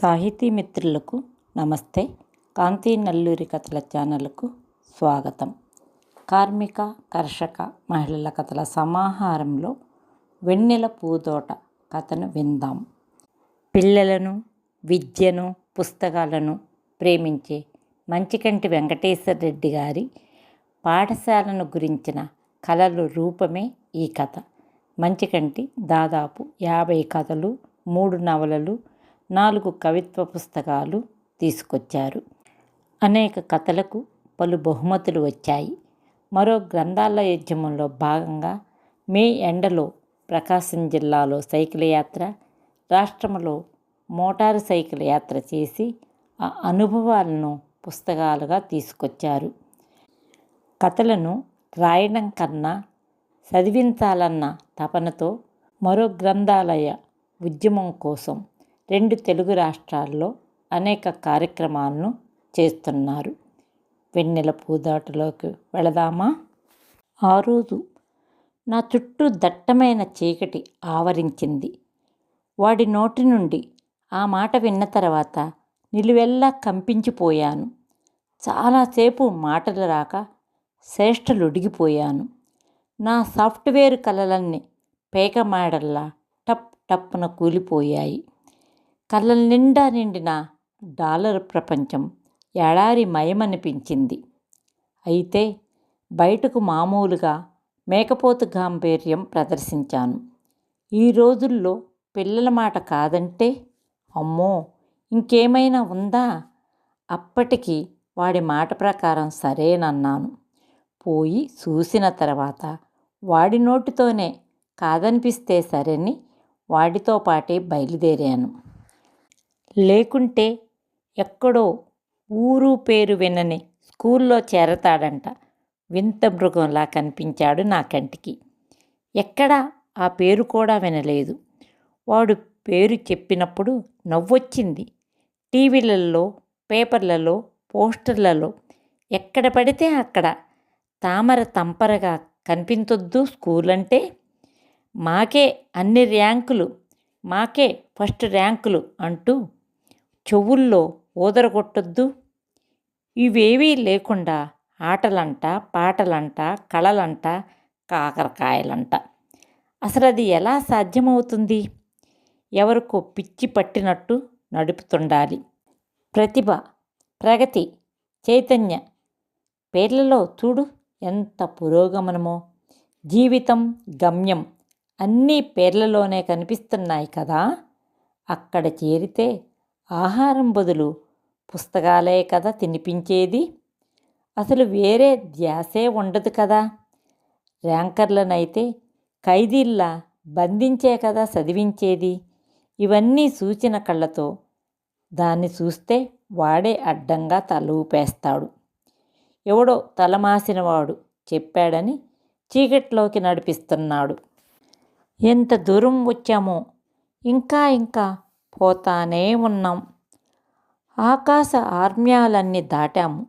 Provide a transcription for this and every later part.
సాహితీ మిత్రులకు నమస్తే. కాంతి నల్లూరి కథల ఛానల్కు స్వాగతం. కార్మిక కర్షక మహిళల కథల సమాహారంలో వెన్నెల పూదోట కథను విందాం. పిల్లలను, విద్యను, పుస్తకాలను ప్రేమించే మంచికంటి వెంకటేశ్వర రెడ్డి గారి పాఠశాలను గురించిన కథల రూపమే ఈ కథ. మంచికంటి దాదాపు 50 కథలు, 3 నవలలు, 4 కవిత్వ పుస్తకాలు తీసుకొచ్చారు. అనేక కథలకు పలు బహుమతులు వచ్చాయి. మరో గ్రంథాలయోద్యమంలో భాగంగా మే ఎండలో ప్రకాశం జిల్లాలో సైకిల్ యాత్ర, రాష్ట్రంలో మోటారు సైకిల్ యాత్ర చేసి ఆ అనుభవాలను పుస్తకాలుగా తీసుకొచ్చారు. కథలను రాయడం కన్నా చదివించాలన్న తపనతో మరో గ్రంథాలయ ఉద్యమం కోసం 2 తెలుగు రాష్ట్రాల్లో అనేక కార్యక్రమాలను చేస్తున్నారు. వెన్నెల పూదోటలోకి వెళదామా? ఆ రోజు నా చుట్టూ దట్టమైన చీకటి ఆవరించింది. వాడి నోటి నుండి ఆ మాట విన్న తర్వాత నిలువెల్లా కంపించిపోయాను. చాలాసేపు మాటలు రాక శ్రేష్టలుడిగిపోయాను. నా సాఫ్ట్వేర్ కలలన్నీ పేకమాడల్లా టప్ టప్పున కూలిపోయాయి. కళ్ళ నిండా నిండిన డాలర్ ప్రపంచం ఎడారి మయమనిపించింది. అయితే బయటకు మామూలుగా మేకపోతు గాంభీర్యం ప్రదర్శించాను. ఈ రోజుల్లో పిల్లల మాట కాదంటే అమ్మో ఇంకేమైనా ఉందా? అప్పటికి వాడి మాట ప్రకారం సరేనన్నాను. పోయి చూసిన తర్వాత వాడి నోటితోనే కాదనిపిస్తే సరేని వాడితో పాటే బయలుదేరాను. లేకుంటే ఎక్కడో ఊరు పేరు వినని స్కూల్లో చేరతాడంట. వింత మృగంలా కనిపించాడు నా కంటికి. ఎక్కడా ఆ పేరు కూడా వినలేదు. వాడు పేరు చెప్పినప్పుడు నవ్వొచ్చింది. టీవీలలో, పేపర్లలో, పోస్టర్లలో ఎక్కడ పడితే అక్కడ తామర తంపరగా కనిపించొద్దు స్కూల్ అంటే. మాకే అన్ని ర్యాంకులు, మాకే ఫస్ట్ ర్యాంకులు అంటూ చెవుల్లో ఊదరగొట్టొద్దు. ఇవేవీ లేకుండా ఆటలంట, పాటలంట, కళలంట, కాకరకాయలంట. అసలు అది ఎలా సాధ్యమవుతుంది? ఎవరికో పిచ్చి పట్టినట్టు నడుపుతుండాలి. ప్రతిభ, ప్రగతి, చైతన్య పేర్లలో చూడు ఎంత పురోగమనమో. జీవితం, గమ్యం అన్నీ పేర్లలోనే కనిపిస్తున్నాయి కదా. అక్కడ చేరితే ఆహారం బదులు పుస్తకాలే కదా తినిపించేది. అసలు వేరే ధ్యాసే ఉండదు కదా. ర్యాంకర్లనైతే ఖైదీల్లా బంధించే కదా చదివించేది. ఇవన్నీ చూచిన కళ్ళతో దాన్ని చూస్తే వాడే అడ్డంగా తల ఊపేస్తాడు. ఎవడో తలమాసినవాడు చెప్పాడని చీకట్లోకి నడిపిస్తున్నాడు. ఎంత దూరం వచ్చామో, ఇంకా ఇంకా పోతానే ఉన్నాం. ఆకాశ ఆర్మ్యాలన్నీ దాటాము.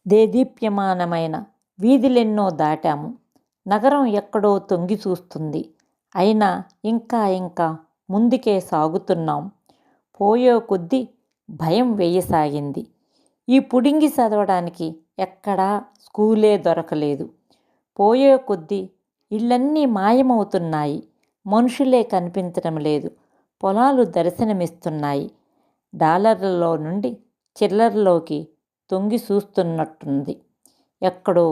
దేదీప్యమానమైన వీధులెన్నో దాటాము. నగరం ఎక్కడో తొంగి చూస్తుంది. అయినా ఇంకా ఇంకా ముందుకే సాగుతున్నాం. పోయే కొద్దీ భయం వేయసాగింది. ఈ పుడింగి చదవడానికి ఎక్కడా స్కూలే దొరకలేదు. పోయే కొద్దీ ఇళ్ళన్నీ మాయమవుతున్నాయి. మనుషులే కనిపించడం లేదు. పొలాలు దర్శనమిస్తున్నాయి. డాలర్లలో నుండి చిల్లర్లోకి తొంగి చూస్తున్నట్టుంది. ఎక్కడో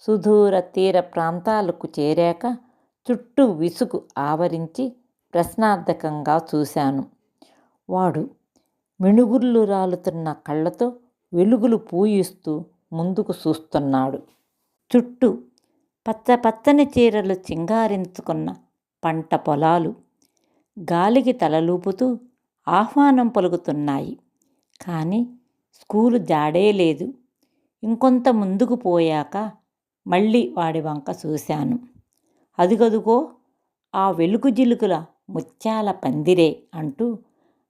సుదూర తీర ప్రాంతాలకు చేరాక చుట్టూ విసుగు ఆవరించి ప్రశ్నార్థకంగా చూశాను. వాడు మిణుగుర్లు రాలుతున్న కళ్ళతో వెలుగులు పూయిస్తూ ముందుకు చూస్తున్నాడు. చుట్టూ పచ్చని చీరలు చింగారించుకున్న పంట పొలాలు గాలికి తలలూపుతూ ఆహ్వానం పలుకుతున్నాయి. కానీ స్కూలు జాడే లేదు. ఇంకొంత ముందుకు పోయాక మళ్ళీ వాడి వంక చూశాను. అదిగదుగో ఆ వెలుగు జిలుగుల ముత్యాల పందిరే అంటూ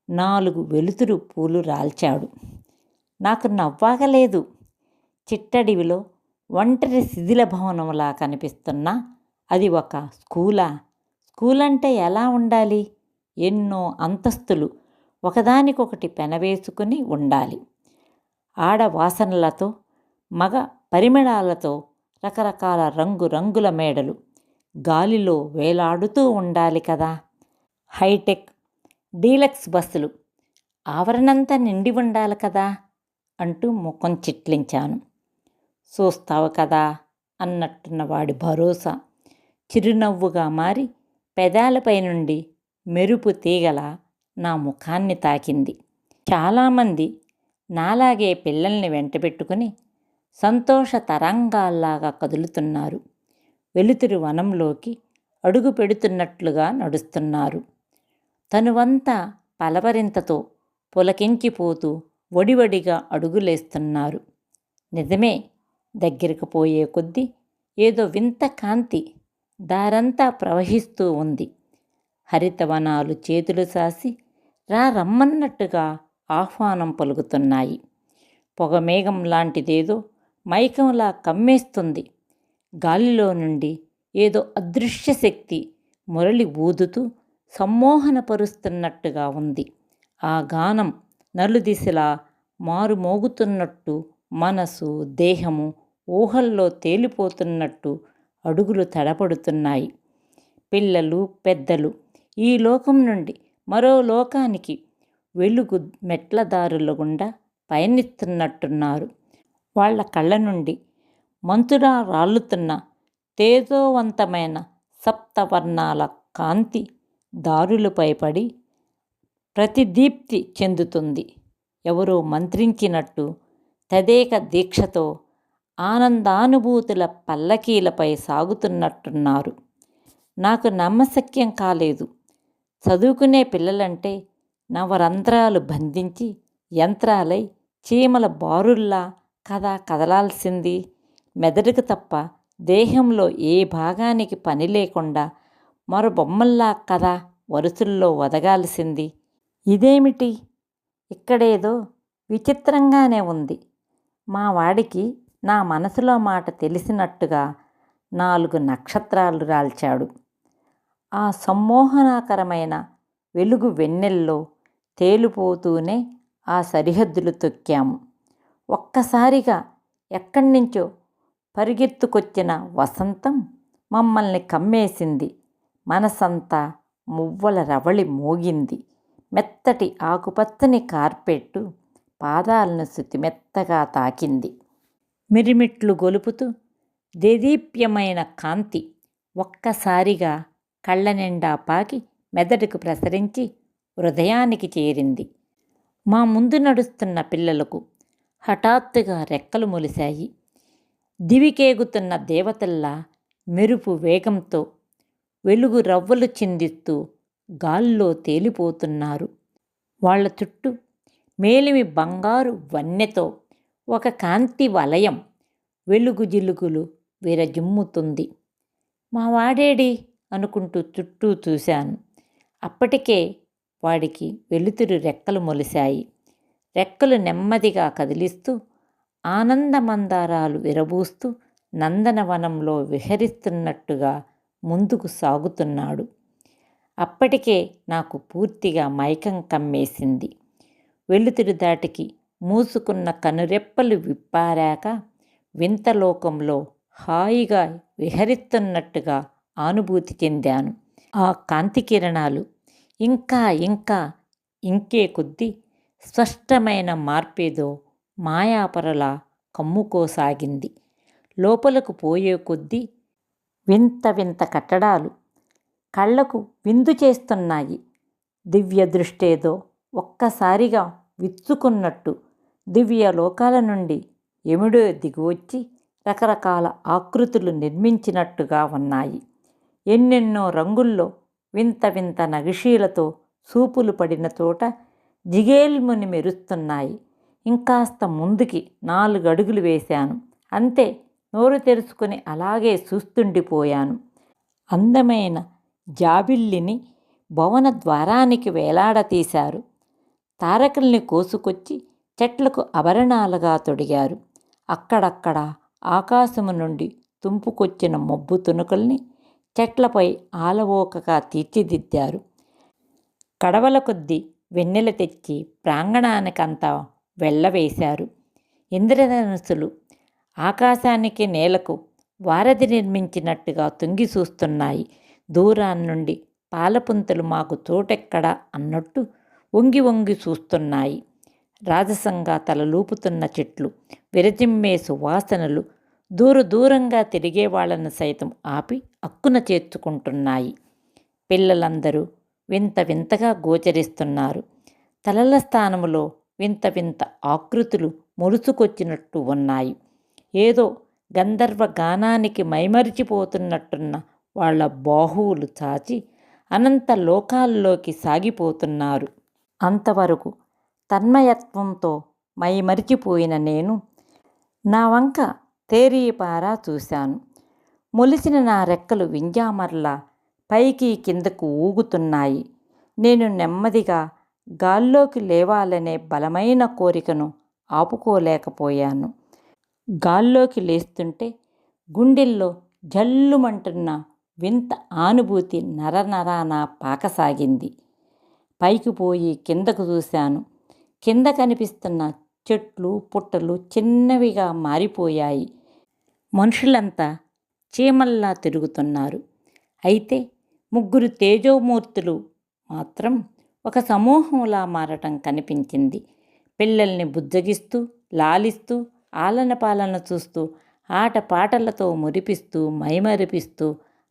4 వెలుతురు పూలు రాల్చాడు. నాకు నవ్వాగలేదు. చిట్టడివిలో ఒంటరి శిథిల భవనంలా కనిపిస్తున్నా అది ఒక స్కూలా? స్కూలంటే ఎలా ఉండాలి? ఎన్నో అంతస్తులు, ఒకదానికొకటి పెనవేసుకుని ఉండాలి. ఆడ వాసనలతో, మగ పరిమళాలతో రకరకాల రంగురంగుల మేడలు గాలిలో వేలాడుతూ ఉండాలి కదా. హైటెక్ డీలక్స్ బస్సులు ఆవరణంతా నిండి ఉండాలి కదా అంటూ ముఖం చిట్లించాను. చూస్తావు కదా అన్నట్టున్న వాడి భరోసా చిరునవ్వుగా మారి పెదాలపై నుండి మెరుపు తీగల నా ముఖాన్ని తాకింది. చాలామంది నాలాగే పిల్లల్ని వెంటబెట్టుకుని సంతోష తరంగాల్లాగా కదులుతున్నారు. వెలుతురు వనంలోకి అడుగు పెడుతున్నట్లుగా నడుస్తున్నారు. తనువంతా పలవరింతతో పులకించిపోతూ వడివడిగా అడుగులేస్తున్నారు. నిజమే, దగ్గరకు పోయే కొద్దీ ఏదో వింత కాంతి దారంతా ప్రవహిస్తూ ఉంది. హరితవనాలు చేతులు సాసి రమ్మన్నట్టుగా ఆహ్వానం పలుకుతున్నాయి. పొగమేఘం లాంటిదేదో మైకంలా కమ్మేస్తుంది. గాలిలో నుండి ఏదో అదృశ్య శక్తి మురళి ఊదుతూ సమ్మోహనపరుస్తున్నట్టుగా ఉంది. ఆ గానం నలుదిశలా మారుమోగుతున్నట్టు మనసు, దేహము ఊహల్లో తేలిపోతున్నట్టు అడుగులు తడపడుతున్నాయి. పిల్లలు, పెద్దలు ఈ లోకం నుండి మరో లోకానికి వెలుగు మెట్లదారుల గుండా పయనిస్తున్నట్టున్నారు. వాళ్ళ కళ్ళ నుండి మంచులా రాలుతున్న తేజోవంతమైన సప్తవర్ణాల కాంతి దారులపై పడి ప్రతిదీప్తి చెందుతుంది. ఎవరో మంత్రించినట్టు తదేక దీక్షతో ఆనందానుభూతుల పల్లకీలపై సాగుతున్నట్టున్నారు. నాకు నమ్మశక్యం కాలేదు. చదువుకునే పిల్లలంటే నవరంధ్రాలు బంధించి యంత్రాలై చీమల బారుల్లా కదా కదలాల్సింది. మెదడుకు తప్ప దేహంలో ఏ భాగానికి పని లేకుండా మరో బొమ్మల్లా కదా వరుసల్లో వదగాల్సింది. ఇదేమిటి, ఇక్కడేదో విచిత్రంగానే ఉంది. మా వాడికి నా మనసులో మాట తెలిసినట్టుగా 4 నక్షత్రాలు రాల్చాడు. ఆ సమ్మోహనాకరమైన వెలుగు వెన్నెల్లో తేలిపోతూనే ఆ సరిహద్దులు తొక్కాము. ఒక్కసారిగా ఎక్కడ్నించో పరిగెత్తుకొచ్చిన వసంతం మమ్మల్ని కమ్మేసింది. మనసంతా మువ్వల రవళి మోగింది. మెత్తటి ఆకుపచ్చని కార్పెట్టు పాదాలను శుతిమెత్తగా తాకింది. మిరిమిట్లు గొలుపుతూ దేదీప్యమైన కాంతి ఒక్కసారిగా కళ్ళ నిండా పాకి మెదడుకు ప్రసరించి హృదయానికి చేరింది. మా ముందు నడుస్తున్న పిల్లలకు హఠాత్తుగా రెక్కలు మొలిశాయి. దివికేగుతున్న దేవతల్లా మెరుపు వేగంతో వెలుగు రవ్వలు చిందిస్తూ గాల్లో తేలిపోతున్నారు. వాళ్ళ చుట్టూ మేలిమి బంగారు వన్నెతో ఒక కాంతి వలయం వెలుగు జిలుగులు విరజిమ్ముతుంది. మా వాడేడి అనుకుంటూ చుట్టూ చూశాను. అప్పటికే వాడికి వెలుతురు రెక్కలు మొలిశాయి. రెక్కలు నెమ్మదిగా కదిలిస్తూ ఆనందమందారాలు విరబూస్తూ నందనవనంలో విహరిస్తున్నట్టుగా ముందుకు సాగుతున్నాడు. అప్పటికే నాకు పూర్తిగా మైకం కమ్మేసింది. వెలుతురు దాటికి మూసుకున్న కనురెప్పలు విప్పారాక వింతలోకంలో హాయిగా విహరిస్తున్నట్టుగా అనుభూతి చెందాను. ఆ కాంతి కిరణాలు ఇంకా ఇంకా ఇంకే కొద్దీ స్పష్టమైన మార్పేదో మాయాపరలా కమ్ముకోసాగింది. లోపలకు పోయే కొద్దీ వింత వింత కట్టడాలు కళ్ళకు విందు చేస్తున్నాయి. దివ్య దృష్టేదో ఒక్కసారిగా విచ్చుకున్నట్టు దివ్య లోకాల నుండి యముడే దిగివచ్చి రకరకాల ఆకృతులు నిర్మించినట్టుగా ఉన్నాయి. ఎన్నెన్నో రంగుల్లో వింత వింత నగిషీలతో సూపులు పడిన చోట జిగేల్ముని మెరుస్తున్నాయి. ఇంకాస్త ముందుకి 4 అడుగులు వేశాను. అంతే, నోరు తెరుచుకొని అలాగే చూస్తుండిపోయాను. అందమైన జాబిల్లిని భవన ద్వారానికి వేలాడతీశారు. తారకల్ని కోసుకొచ్చి చెట్లకు ఆభరణాలుగా తొడిగారు. అక్కడక్కడ ఆకాశము నుండి తుంపుకొచ్చిన మబ్బు తునుకల్ని చెట్లపై ఆలవోకగా తీర్చిదిద్దారు. కడవల కొద్దీ వెన్నెల తెచ్చి ప్రాంగణానికంతా వెళ్ళవేశారు. ఇంద్రధనుస్సులు ఆకాశానికి నేలకు వారధి నిర్మించినట్టుగా తొంగి చూస్తున్నాయి. దూరాన్నుండి పాలపుంతలు మాకు చోటెక్కడా అన్నట్టు వంగి వంగి చూస్తున్నాయి. రాజసంగా తలలూపుతున్న చెట్లు, విరజిమ్మే సువాసనలు దూరంగా తిరిగే వాళ్ళను సైతం ఆపి అక్కున చేర్చుకుంటున్నాయి. పిల్లలందరూ వింత వింతగా గోచరిస్తున్నారు. తలల స్థానములో వింత వింత ఆకృతులు ముడుచుకొచ్చినట్టు ఉన్నాయి. ఏదో గంధర్వ గానానికి మైమరిచిపోతున్నట్టున్న వాళ్ళ బాహువులు చాచి అనంత లోకాల్లోకి సాగిపోతున్నారు. అంతవరకు తన్మయత్వంతో మైమరిచిపోయిన నేను నా వంక తేరీపారా చూశాను. మొలిసిన నా రెక్కలు వింజామర్లా పైకి కిందకు ఊగుతున్నాయి. నేను నెమ్మదిగా గాల్లోకి లేవాలనే బలమైన కోరికను ఆపుకోలేకపోయాను. గాల్లోకి లేస్తుంటే గుండెల్లో జల్లుమంటున్న వింత అనుభూతి నరనరాన పాకసాగింది. పైకి పోయి కిందకు చూశాను. కింద కనిపిస్తున్న చెట్లు పుట్టలు చిన్నవిగా మారిపోయాయి. మనుషులంతా చీమల్లా తిరుగుతున్నారు. అయితే ముగ్గురు తేజోమూర్తులు మాత్రం ఒక సమూహంలా మారటం కనిపించింది. పిల్లల్ని బుజ్జగిస్తూ, లాలిస్తూ, ఆలన పాలన చూస్తూ, ఆటపాటలతో మురిపిస్తూ, మైమరిపిస్తూ,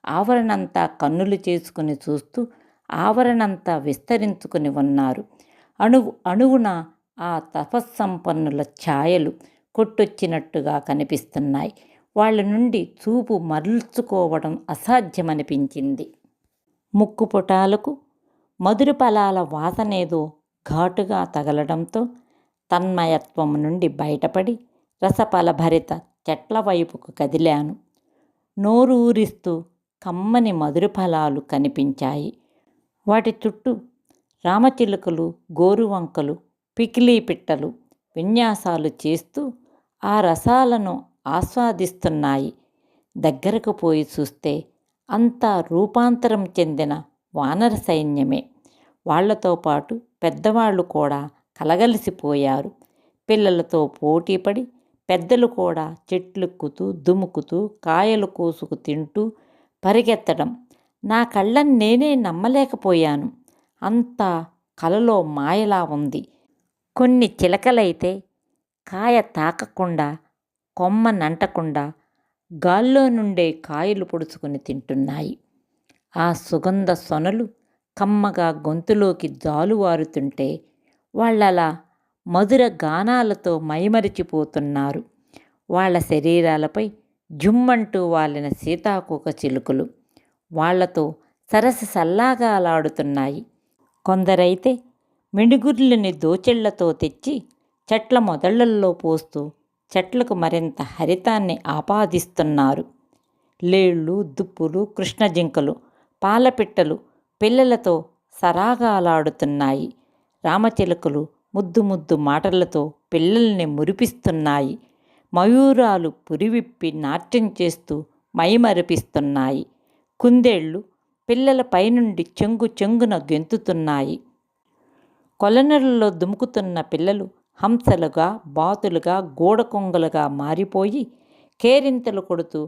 ఆవరణంతా కన్నులు చేసుకుని చూస్తూ, ఆవరణంతా విస్తరించుకుని ఉన్నారు. అణువున ఆ తపస్సంపన్నుల ఛాయలు కొట్టొచ్చినట్టుగా కనిపిస్తున్నాయి. వాళ్ళ నుండి చూపు మరల్చుకోవడం అసాధ్యమనిపించింది. ముక్కుపుటాలకు మధుర ఫలాల వాసనేదో ఘాటుగా తగలడంతో తన్మయత్వం నుండి బయటపడి రసఫలభరిత చెట్ల వైపుకు కదిలాను. నోరు ఊరిస్తూ కమ్మని మధుర ఫలాలు కనిపించాయి. వాటి చుట్టూ రామచిలుకలు, గోరువంకలు, పికిలీ పిట్టలు విన్యాసాలు చేస్తూ ఆ రసాలను ఆస్వాదిస్తున్నాయి. దగ్గరకు పోయి చూస్తే అంతా రూపాంతరం చెందిన వానర సైన్యమే. వాళ్లతో పాటు పెద్దవాళ్ళు కూడా కలగలిసిపోయారు. పిల్లలతో పోటీపడి పెద్దలు కూడా చెట్లెక్కుతూ, దుముకుతూ, కాయలు కోసుకు తింటూ పరిగెత్తడం నా కళ్ళని నేనే నమ్మలేకపోయాను. అంతా కలలో మాయలా ఉంది. కొన్ని చిలకలైతే కాయ తాకకుండా, కొమ్మనంటకుండా గాల్లో నుండే కాయలు పొడుచుకుని తింటున్నాయి. ఆ సుగంధ సొనలు కమ్మగా గొంతులోకి జాలువారుతుంటే వాళ్ళలా మధుర గానాలతో మైమరిచిపోతున్నారు. వాళ్ళ శరీరాలపై జుమ్మంటూ వాలిన సీతాకోక చిలుకలు వాళ్లతో సరస సల్లాగాలాడుతున్నాయి. కొందరైతే మిణుగుర్లని దోచెళ్లతో తెచ్చి చెట్ల మొదళ్లల్లో పోస్తూ చెట్లకు మరింత హరితాన్ని ఆపాదిస్తున్నారు. లేళ్ళు, దుప్పులు, కృష్ణజింకలు, పాలపిట్టలు పిల్లలతో సరాగాలాడుతున్నాయి. రామచిలుకలు ముద్దు ముద్దు మాటలతో పిల్లల్ని మురిపిస్తున్నాయి. మయూరాలు పురివిప్పి నాట్యం చేస్తూ మైమరిపిస్తున్నాయి. కుందేళ్ళు పిల్లల పైనుండి చెంగు చెంగున గెంతుతున్నాయి. కొలనలలో దుముకుతున్న పిల్లలు హంసలుగా, బాతులుగా, గోడకొంగలుగా మారిపోయి కేరింతలు కొడుతూ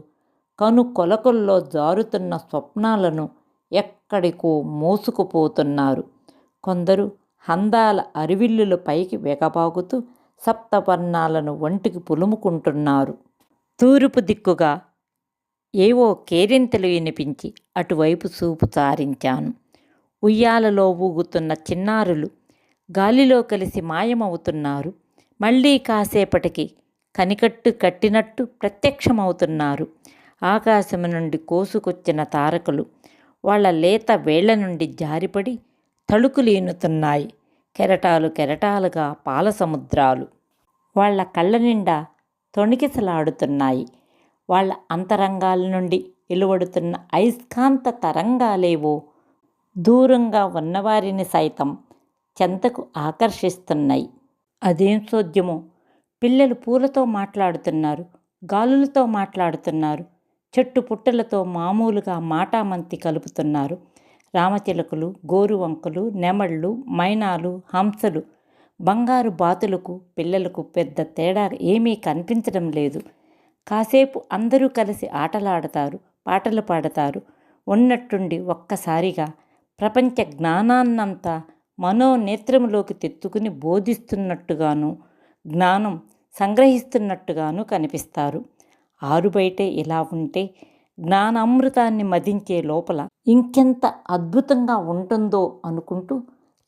కను కొలకల్లో జారుతున్న స్వప్నాలను ఎక్కడికో మోసుకుపోతున్నారు. కొందరు హందాల అరివిల్లుల పైకి వెగబాగుతూ సప్తవర్ణాలను ఒంటికి పులుముకుంటున్నారు. తూర్పు దిక్కుగా ఏవో కేరింతలు వినిపించి అటువైపు చూపు సారించాను. ఉయ్యాలలో ఊగుతున్న చిన్నారులు గాలిలో కలిసి మాయమవుతున్నారు. మళ్ళీ కాసేపటికి కనికట్టు కట్టినట్టు ప్రత్యక్షమవుతున్నారు. ఆకాశము నుండి కోసుకొచ్చిన తారకలు వాళ్ళ లేత వేళ్ల నుండి జారిపడి తళుకులీనుతున్నాయి. కెరటాలు కెరటాలుగా పాల సముద్రాలు వాళ్ళ కళ్ళ నిండా తొణికిసలాడుతున్నాయి. వాళ్ళ అంతరంగాల నుండి వెలువడుతున్న అయస్కాంత తరంగాలేవో దూరంగా ఉన్నవారిని సైతం చెంతకు ఆకర్షిస్తున్నాయి. అదేం సోద్యమో! పిల్లలు పూలతో మాట్లాడుతున్నారు, గాలులతో మాట్లాడుతున్నారు, చెట్టు పుట్టలతో మామూలుగా మాటామంతి కలుపుతున్నారు. రామచిలుకలు, గోరువంకలు, నెమళ్ళు, మైనాలు, హంసలు, బంగారు బాతులకు పిల్లలకు పెద్ద తేడా ఏమీ కనిపించడం లేదు. కాసేపు అందరూ కలిసి ఆటలాడతారు, పాటలు పాడతారు. ఉన్నట్టుండి ఒక్కసారిగా ప్రపంచ జ్ఞానాన్నంతా మనోనేత్రములోకి తెచ్చుకుని బోధిస్తున్నట్టుగాను, జ్ఞానం సంగ్రహిస్తున్నట్టుగాను కనిపిస్తారు. ఆరుబయటే ఇలా ఉంటే జ్ఞానామృతాన్ని మదించే లోపల ఇంకెంత అద్భుతంగా ఉంటుందో అనుకుంటూ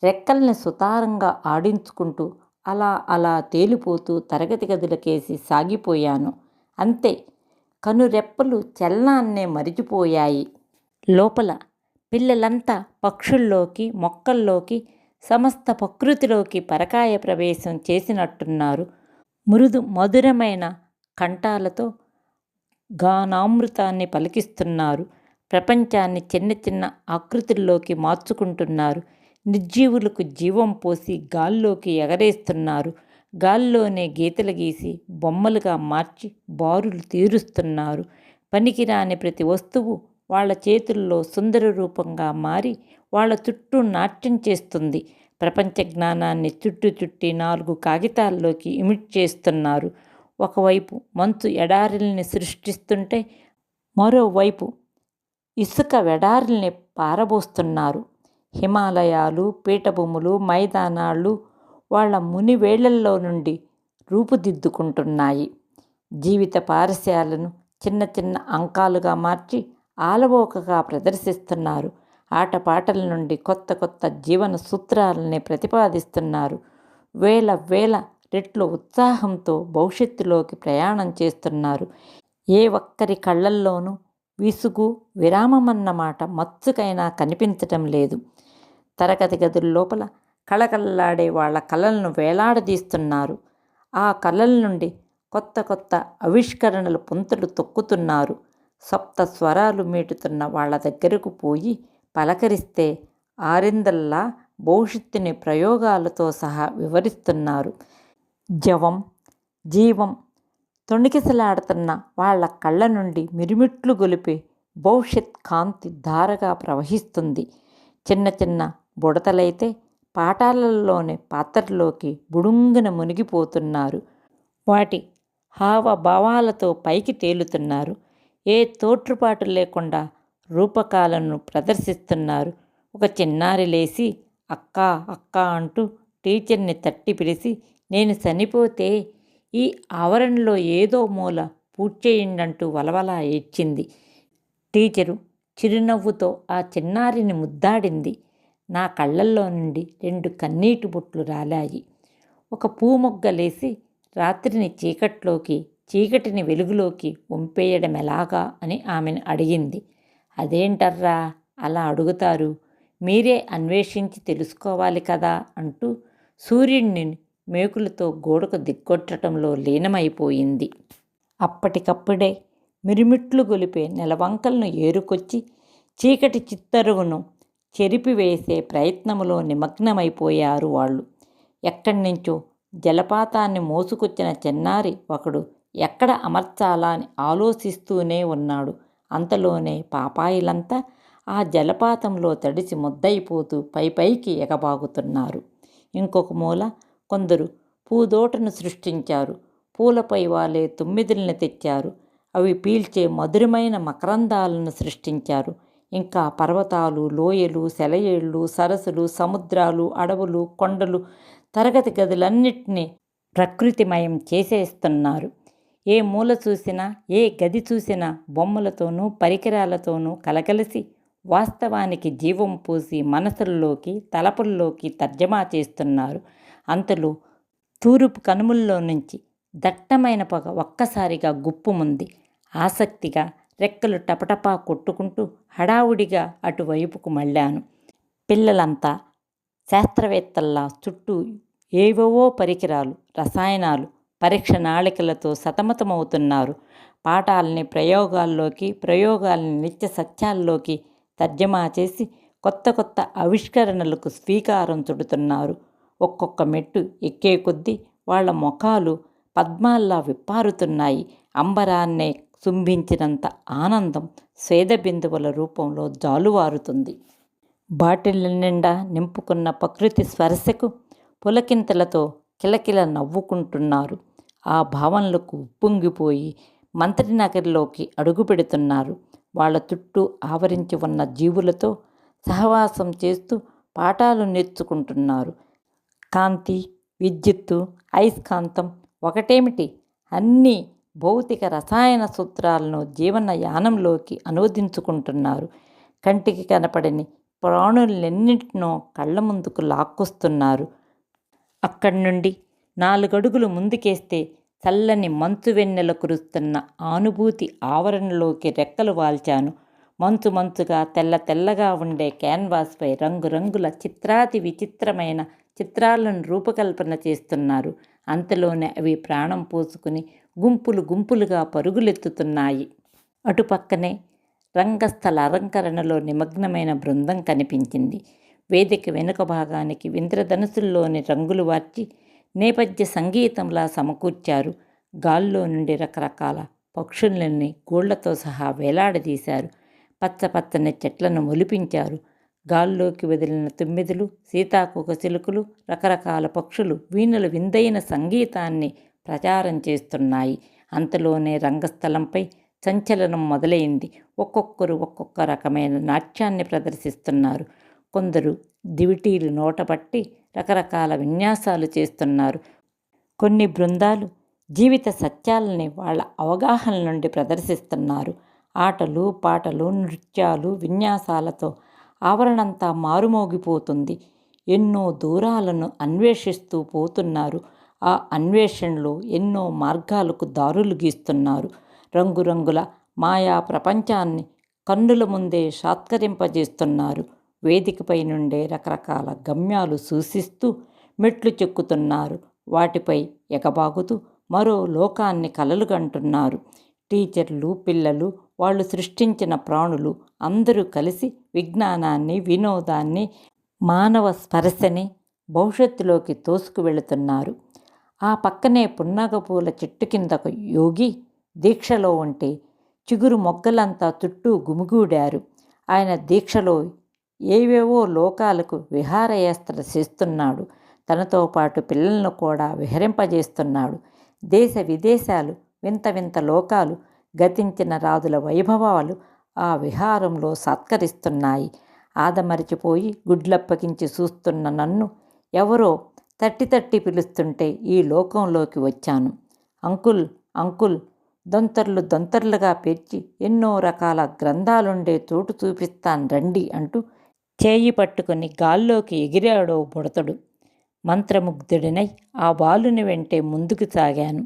రెక్కల్ని సుతారంగా ఆడించుకుంటూ అలా అలా తేలిపోతూ తరగతి గదులకేసి సాగిపోయాను. అంతే, కనురెప్పలు చలనాన్నే మరిచిపోయాయి. లోపల పిల్లలంతా పక్షుల్లోకి, మొక్కల్లోకి, సమస్త ప్రకృతిలోకి పరకాయ ప్రవేశం చేసినట్టున్నారు. మృదు మధురమైన కంఠాలతో గానామృతాన్ని పలికిస్తున్నారు. ప్రపంచాన్ని చిన్న చిన్న ఆకృతుల్లోకి మార్చుకుంటున్నారు. నిర్జీవులకు జీవం పోసి గాల్లోకి ఎగరేస్తున్నారు. గాల్లోనే గీతలు గీసి బొమ్మలుగా మార్చి బారులు తీరుస్తున్నారు. పనికిరాని ప్రతి వస్తువు వాళ్ళ చేతుల్లో సుందర రూపంగా మారి వాళ్ళ చుట్టూ నాట్యం చేస్తుంది. ప్రపంచ జ్ఞానాన్ని చుట్టి 4 కాగితాల్లోకి ఇమిట్ చేస్తున్నారు. ఒకవైపు మంచు ఎడారుల్ని సృష్టిస్తుంటే మరోవైపు ఇసుక వెడారుల్ని పారబోస్తున్నారు. హిమాలయాలు, పీఠభూములు, మైదానాలు వాళ్ళ మునివేళ్లల్లో నుండి రూపుదిద్దుకుంటున్నాయి. జీవిత పారస్యాలను చిన్న చిన్న అంకాలుగా మార్చి ఆలవోకగా ప్రదర్శిస్తున్నారు. ఆటపాటల నుండి కొత్త కొత్త జీవన సూత్రాలని ప్రతిపాదిస్తున్నారు. వేల వేల రెట్లు ఉత్సాహంతో భవిష్యత్తులోకి ప్రయాణం చేస్తున్నారు. ఏ ఒక్కరి కళ్ళల్లోనూ విసుగు, విరామమన్నమాట మచ్చుకైనా కనిపించటం లేదు. తరగతి గదుల లోపల కళకళలాడే వాళ్ళ కళలను వేలాడదీస్తున్నారు. ఆ కళల నుండి కొత్త కొత్త ఆవిష్కరణలు పుంతలు తొక్కుతున్నారు. సప్త స్వరాలు మీటుతున్న వాళ్ళ దగ్గరకు పోయి పలకరిస్తే ఆరిందల్లా భవిష్యత్తుని ప్రయోగాలతో సహా వివరిస్తున్నారు. జవం, జీవం తొణికిసలాడుతున్న వాళ్ళ కళ్ళ నుండి మిరుమిట్లు గొలిపే భవిష్యత్ కాంతి ధారగా ప్రవహిస్తుంది. చిన్న చిన్న బుడతలైతే పాఠాలలోని పాత్రలోకి బుడుంగున మునిగిపోతున్నారు. వాటి హావభావాలతో పైకి తేలుతున్నారు. ఏ తోట్రుపాటు లేకుండా రూపకాలను ప్రదర్శిస్తున్నారు. ఒక చిన్నారి లేచి అక్కా అక్కా అంటూ టీచర్ని తట్టి పిలిచి, నేను చనిపోతే ఈ ఆవరణలో ఏదో మూల పూడ్చేయండంటూ వలవలా ఏడ్చింది. టీచరు చిరునవ్వుతో ఆ చిన్నారిని ముద్దాడింది. నా కళ్ళల్లో నుండి 2 కన్నీటి బొట్లు రాలాయి. ఒక పూమొగ్గలేసి రాత్రిని చీకట్లోకి, చీకటిని వెలుగులోకి వంపేయడమెలాగా అని ఆమెను అడిగింది. అదేంటర్రా అలా అడుగుతారు, మీరే అన్వేషించి తెలుసుకోవాలి కదా అంటూ సూర్యుడిని మేకులతో గోడకు దిగ్గొట్టడంలో లీనమైపోయింది. అప్పటికప్పుడే మిరుమిట్లు గొలిపే నెలవంకలను ఏరుకొచ్చి చీకటి చిత్తరువును చెరిపివేసే ప్రయత్నంలో నిమగ్నమైపోయారు వాళ్ళు. ఎక్కడి నుంచో జలపాతాన్ని మోసుకొచ్చిన చిన్నారి ఒకడు ఎక్కడ అమర్చాలా అని ఆలోచిస్తూనే ఉన్నాడు. అంతలోనే పాపాయిలంతా ఆ జలపాతంలో తడిసి ముద్దయిపోతూ పైకి ఎగబాగుతున్నారు. ఇంకొక మూల కొందరు పూదోటను సృష్టించారు. పూలపై వాలే తుమ్మిదల్ని తెచ్చారు. అవి పీల్చే మధురమైన మకరందాలను సృష్టించారు. ఇంకా పర్వతాలు, లోయలు, సెలయేళ్ళు, సరస్సులు, సముద్రాలు, అడవులు, కొండలు, తరగతి గదులన్నిటినీ ప్రకృతిమయం చేసేస్తున్నారు. ఏ మూల చూసినా, ఏ గది చూసినా బొమ్మలతోనూ పరికరాలతోనూ కలగలిసి వాస్తవానికి జీవం పోసి మనసుల్లోకి, తలపుల్లోకి తర్జమా చేస్తున్నారు. అంతలో తూర్పు కనుమల్లో నుంచి దట్టమైన పొగ ఒక్కసారిగా గుప్పుముంది. ఆసక్తిగా రెక్కలు టపటపా కొట్టుకుంటూ హడావుడిగా అటువైపుకు మళ్ళాను. పిల్లలంతా శాస్త్రవేత్తల్లా చుట్టూ ఏవేవో పరికరాలు, రసాయనాలు, పరీక్ష నాళికలతో సతమతమవుతున్నారు. పాఠాలని ప్రయోగాల్లోకి, ప్రయోగాలని నిత్య సత్యాల్లోకి తర్జమా చేసి కొత్త కొత్త ఆవిష్కరణలకు స్వీకారం చుడుతున్నారు. ఒక్కొక్క మెట్టు ఎక్కే కొద్దీ వాళ్ళ ముఖాలు పద్మాల్లా విప్పారుతున్నాయి. అంబరాన్నే చుంబించినంత ఆనందం స్వేద బిందువుల రూపంలో జాలువారుతుంది. బాటిళ్ళ నిండా నింపుకున్న ప్రకృతి స్పర్శకు పులకింతలతో కిలకిల నవ్వుకుంటున్నారు. ఆ భావనలకు ఉప్పొంగిపోయి మంత్రినగర్లోకి అడుగుపెడుతున్నారు. వాళ్ళ చుట్టూ ఆవరించి ఉన్న జీవులతో సహవాసం చేస్తూ పాఠాలు నేర్చుకుంటున్నారు. కాంతి, విద్యుత్తు, అయస్కాంతం ఒకటేమిటి, అన్నీ భౌతిక రసాయన సూత్రాలను జీవన యానంలోకి అనువదించుకుంటున్నారు. కంటికి కనపడని ప్రాణులెన్నింటినో కళ్ళ ముందుకు లాక్కొస్తున్నారు. అక్కడి నుండి 4 అడుగులు ముందుకేస్తే చల్లని మంచు వెన్నెల కురుస్తున్న అనుభూతి ఆవరణలోకి రెక్కలు వాల్చాను. మంచు మంచుగా తెల్ల తెల్లగా ఉండే క్యాన్వాస్పై రంగురంగుల చిత్రాతి విచిత్రమైన చిత్రాలను రూపకల్పన చేస్తున్నారు. అంతలోనే అవి ప్రాణం పోసుకుని గుంపులు గుంపులుగా పరుగులెత్తుతున్నాయి. అటుపక్కనే రంగస్థల అలంకరణలో నిమగ్నమైన బృందం కనిపించింది. వేదిక వెనుక భాగానికి ఇంద్రధనుసుల్లోని రంగులు వార్చి నేపథ్య సంగీతంలా సమకూర్చారు. గాల్లో నుండి రకరకాల పక్షులని గూళ్లతో సహా వేలాడదీశారు. పచ్చపచ్చని చెట్లను మొలిపించారు. గాల్లోకి వదిలిన తుమ్మెదలు, సీతాకోక చిలుకలు, రకరకాల పక్షులు వీణుల విందైన సంగీతాన్ని ప్రచారం చేస్తున్నాయి. అంతలోనే రంగస్థలంపై సంచలనం మొదలైంది. ఒక్కొక్కరు ఒక్కొక్క రకమైన నాట్యాన్ని ప్రదర్శిస్తున్నారు. కొందరు దివిటీలు నోటపట్టి రకరకాల విన్యాసాలు చేస్తున్నారు. కొన్ని బృందాలు జీవిత సత్యాలని వాళ్ళ అవగాహన నుండి ప్రదర్శిస్తున్నారు. ఆటలు, పాటలు, నృత్యాలు, విన్యాసాలతో ఆవరణంతా మారుమోగిపోతుంది. ఎన్నో దూరాలను అన్వేషిస్తూ పోతున్నారు. ఆ అన్వేషణలో ఎన్నో మార్గాలకు దారులు గీస్తున్నారు. రంగురంగుల మాయా ప్రపంచాన్ని కన్నుల ముందే సాత్కరింపజేస్తున్నారు. వేదికపై నుండే రకరకాల గమ్యాలు సూచిస్తూ మెట్లు చెక్కుతున్నారు. వాటిపై ఎగబాగుతూ మరో లోకాన్ని కలలుగంటున్నారు. టీచర్లు, పిల్లలు, వాళ్ళు సృష్టించిన ప్రాణులు అందరూ కలిసి విజ్ఞానాన్ని, వినోదాన్ని, మానవ స్పర్శని భవిష్యత్తులోకి తోసుకు వెళుతున్నారు. ఆ పక్కనే పున్నగపూల చెట్టు కిందకు యోగి దీక్షలో ఉంటే చిగురు మొగ్గలంతా చుట్టూ గుమిగూడారు. ఆయన దీక్షలో ఏవేవో లోకాలకు విహారయాత్ర చేస్తున్నాడు. తనతో పాటు పిల్లలను కూడా విహరింపజేస్తున్నాడు. దేశ విదేశాలు, వింత వింత లోకాలు, గతించిన రాజుల వైభవాలు ఆ విహారంలో సత్కరిస్తున్నాయి. ఆదమరిచిపోయి గుడ్లప్పగించి చూస్తున్న నన్ను ఎవరో తట్టి తట్టి పిలుస్తుంటే ఈ లోకంలోకి వచ్చాను. అంకుల్, అంకుల్, దొంతర్లు దొంతర్లుగా పేర్చి ఎన్నో రకాల గ్రంథాలుండే చోటు చూపిస్తాను రండి అంటూ చేయి పట్టుకుని గాల్లోకి ఎగిరాడో బుడతడు. మంత్రముగ్ధుడినై ఆ బాలుని వెంటే ముందుకు సాగాను.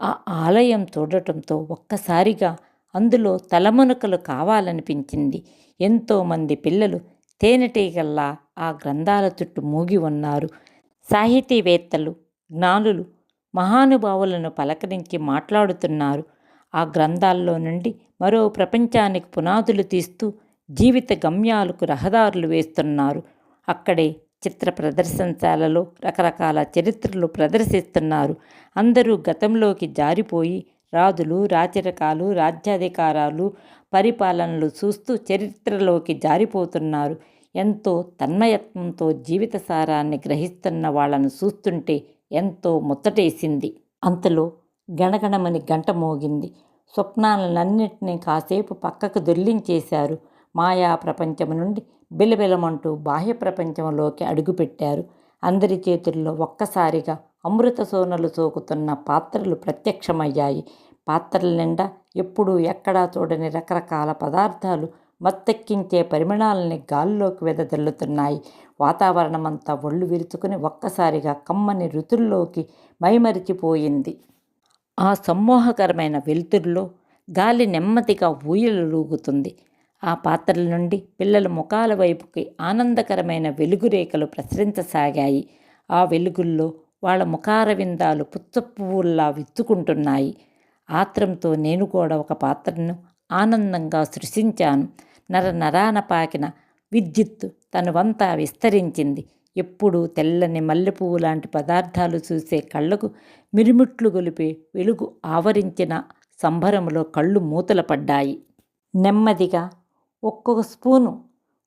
ఆ ఆలయం చూడటంతో ఒక్కసారిగా అందులో తలమునకలు కావాలనిపించింది. ఎంతోమంది పిల్లలు తేనెటీగల్లా ఆ గ్రంథాల చుట్టూ మూగి ఉన్నారు. సాహితీవేత్తలు, జ్ఞానులు, మహానుభావులను పలకరించి మాట్లాడుతున్నారు. ఆ గ్రంథాల్లో నుండి మరో ప్రపంచానికి పునాదులు తీస్తూ జీవిత గమ్యాలకు రహదారులు వేస్తున్నారు. అక్కడే చిత్ర ప్రదర్శనశాలలో రకరకాల చరిత్రలు ప్రదర్శిస్తున్నారు. అందరూ గతంలోకి జారిపోయి రాజులు, రాచరికాలు, రాజ్యాధికారాలు, పరిపాలనలు చూస్తూ చరిత్రలోకి జారిపోతున్నారు. ఎంతో తన్మయత్వంతో జీవిత సారాన్ని గ్రహిస్తున్న వాళ్ళను చూస్తుంటే ఎంతో ముచ్చటేసింది. అంతలో గణగణమని గంట మోగింది. స్వప్నాలన్నింటినీ కాసేపు పక్కకు దొర్లించేశారు. మాయా ప్రపంచం నుండి బిలబిలమంటూ బాహ్య ప్రపంచంలోకి అడుగుపెట్టారు. అందరి చేతుల్లో ఒక్కసారిగా అమృత సోనలు సోకుతున్న పాత్రలు ప్రత్యక్షమయ్యాయి. పాత్రల నిండా ఎప్పుడూ ఎక్కడా చూడని రకరకాల పదార్థాలు మత్తెక్కించే పరిమళాలని గాల్లోకి వెదజల్లుతున్నాయి. వాతావరణమంతా ఒళ్ళు విరుచుకుని ఒక్కసారిగా కమ్మని రుతుల్లోకి మైమరిచిపోయింది. ఆ సమ్మోహకరమైన వెలుతురులో గాలి నెమ్మదిగా ఊయలూగుతుంది. ఆ పాత్రల నుండి పిల్లల ముఖాల వైపుకి ఆనందకరమైన వెలుగురేఖలు ప్రసరించసాగాయి. ఆ వెలుగుల్లో వాళ్ళ ముఖార విందాలు పుచ్చపువ్వుల్లా విచ్చుకుంటున్నాయి. ఆత్రంతో నేను కూడా ఒక పాత్రను ఆనందంగా సృష్టించాను. నరాన పాకిన విద్యుత్తు తనువంతా విస్తరించింది. ఎప్పుడూ తెల్లని మల్లెపువ్వు లాంటి పదార్థాలు చూసే కళ్ళకు మిరుమిట్లు గొలిపే వెలుగు ఆవరించిన సంభరంలో కళ్ళు మూతల పడ్డాయి. నెమ్మదిగా ఒక్కొక్క స్పూను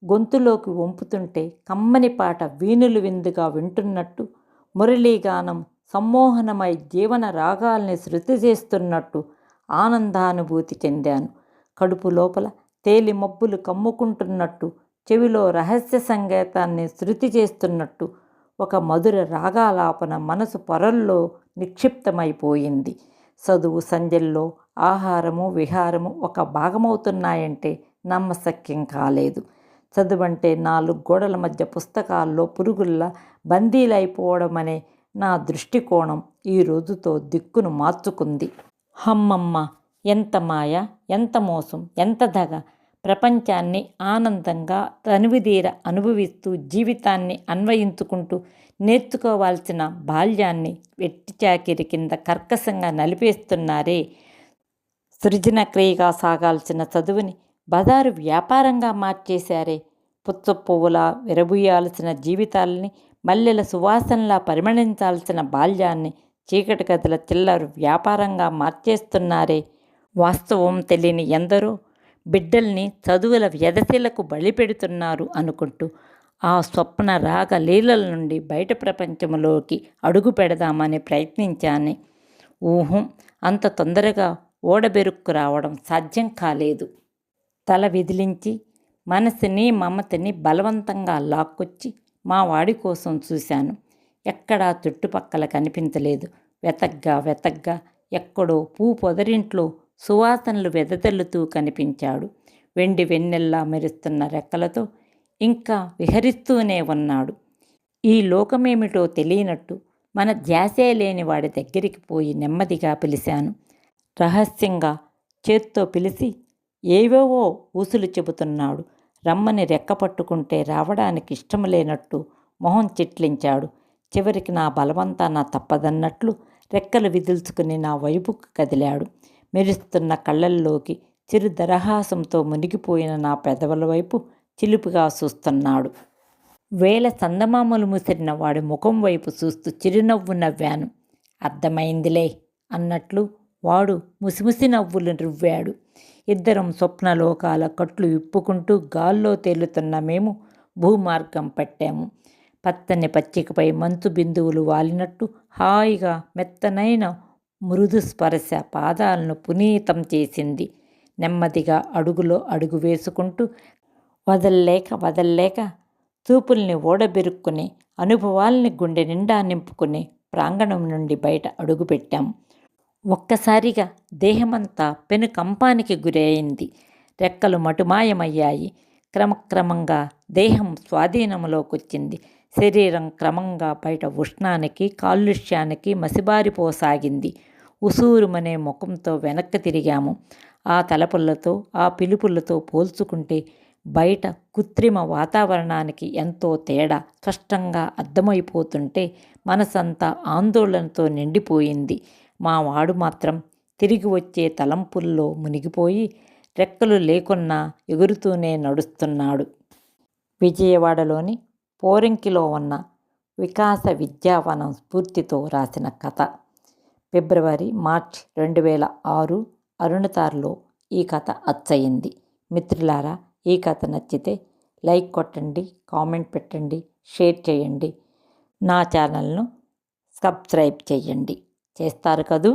గొంతులోకి వంపుతుంటే కమ్మని పాట వీణులు విందుగా వింటున్నట్టు, మురళీగానం సమ్మోహనమై జీవన రాగాల్ని శృతి చేస్తున్నట్టు ఆనందానుభూతి చెందాను. కడుపు లోపల తేలి మబ్బులు కమ్ముకుంటున్నట్టు, చెవిలో రహస్య సంగీతాన్ని శృతి చేస్తున్నట్టు ఒక మధుర రాగాలాపన మనసు పొరల్లో నిక్షిప్తమైపోయింది. చదువు సంధ్యల్లో ఆహారము విహారము ఒక భాగమవుతున్నాయంటే నమ్మశక్యం కాలేదు. చదువంటే 4 గోడల మధ్య పుస్తకాల్లో పురుగుల్లా బందీలైపోవడమనే నా దృష్టికోణం ఈ రోజుతో దిక్కును మార్చుకుంది. హమ్మమ్మ! ఎంత మాయ, ఎంత మోసం, ఎంత దగ! ప్రపంచాన్ని ఆనందంగా తనివిదీర అనుభవిస్తూ జీవితాన్ని అన్వయించుకుంటూ నేర్చుకోవాల్సిన బాల్యాన్ని వెట్టిచాకిరి కింద కర్కశంగా నలిపేస్తున్నారే. సృజనక్రియగా సాగాల్సిన చదువుని బజారు వ్యాపారంగా మార్చేశారే. పుచ్చపువ్వులా విరబూయాల్సిన జీవితాలని మల్లెల సువాసనలా పరిమళించాల్సిన బాల్యాన్ని చీకటి గదుల చిల్లర వ్యాపారంగా మార్చేస్తున్నారే. వాస్తవం తెలియని ఎందరో బిడ్డల్ని చదువుల వ్యధశీలకు బలిపెడుతున్నారు అనుకుంటూ ఆ స్వప్న రాగ లీలల నుండి బయట ప్రపంచంలోకి అడుగు పెడదామని ప్రయత్నించాను. అంత తొందరగా ఓడబెరుక్కు రావడం సాధ్యం కాలేదు. తల విదిలించి మనసుని మమతని బలవంతంగా లాక్కొచ్చి మా వాడి కోసం చూశాను. ఎక్కడా చుట్టుపక్కల కనిపించలేదు. వెతగ్గా ఎక్కడో పూ పొదరింట్లో సువాసనలు వెదజల్లుతూ కనిపించాడు. వెండి వెన్నెల్లా మెరుస్తున్న రెక్కలతో ఇంకా విహరిస్తూనే ఉన్నాడు. ఈ లోకమేమిటో తెలియనట్టు మన ధ్యాసే లేని వాడి దగ్గరికి పోయి నెమ్మదిగా పిలిచాను. రహస్యంగా చేత్తో పిలిచి ఏవేవో ఊసులు చెబుతున్నాడు. రమ్మని రెక్క పట్టుకుంటే రావడానికి ఇష్టం లేనట్టు మొహం చిట్లించాడు. చివరికి నా బలవంతాన తప్పదన్నట్లు రెక్కలు విదుల్చుకుని నా వైపుకు కదిలాడు. మెరుస్తున్న కళ్ళల్లోకి చిరు దరహాసంతో మునిగిపోయిన నా పెదవుల వైపు చిలుపుగా చూస్తున్నాడు. వేల చందమామలు ముసిరిన వాడి ముఖం వైపు చూస్తూ చిరునవ్వు నవ్వాను. అర్థమైందిలే అన్నట్లు వాడు ముసిముసి నవ్వులు రువ్వాడు. ఇద్దరం స్వప్నలోకాల కట్లు విప్పుకుంటూ గాల్లో తేలుతున్న మేము భూమార్గం పట్టాము. పచ్చని పచ్చికపై మంచు బిందువులు వాలినట్టు హాయిగా మెత్తనైన మృదు స్పర్శ పాదాలను పునీతం చేసింది. నెమ్మదిగా అడుగులో అడుగు వేసుకుంటూ వదల్లేక చూపుల్ని ఓడబెరుక్కుని అనుభవాల్ని గుండె నిండా నింపుకుని ప్రాంగణం నుండి బయట అడుగుపెట్టాం. ఒక్కసారిగా దేహమంతా పెనుకంపానికి గురైంది. రెక్కలు మటుమాయమయ్యాయి. క్రమక్రమంగా దేహం స్వాధీనంలోకొచ్చింది. శరీరం క్రమంగా బయట ఉష్ణానికి కాలుష్యానికి మసిబారిపోసాగింది. ఉసూరుమనే ముఖంతో వెనక్కి తిరిగాము. ఆ తలపులతో ఆ పిలుపులతో పోల్చుకుంటే బయట కృత్రిమ వాతావరణానికి ఎంతో తేడా స్పష్టంగా అర్థమైపోతుంటే మనసంతా ఆందోళనతో నిండిపోయింది. మా వాడు మాత్రం తిరిగి వచ్చే తలంపుల్లో మునిగిపోయి రెక్కలు లేకున్నా ఎగురుతూనే నడుస్తున్నాడు. విజయవాడలోని పోరంకిలో ఉన్న వికాస విద్యావనం స్ఫూర్తితో రాసిన కథ. ఫిబ్రవరి మార్చి 2006 అరుణతారలో ఈ కథ అచ్చయింది. మిత్రులారా, ఈ కథ నచ్చితే లైక్ కొట్టండి, కామెంట్ పెట్టండి, షేర్ చేయండి. నా ఛానల్ను సబ్స్క్రైబ్ చేయండి. చేస్తారు కదూ?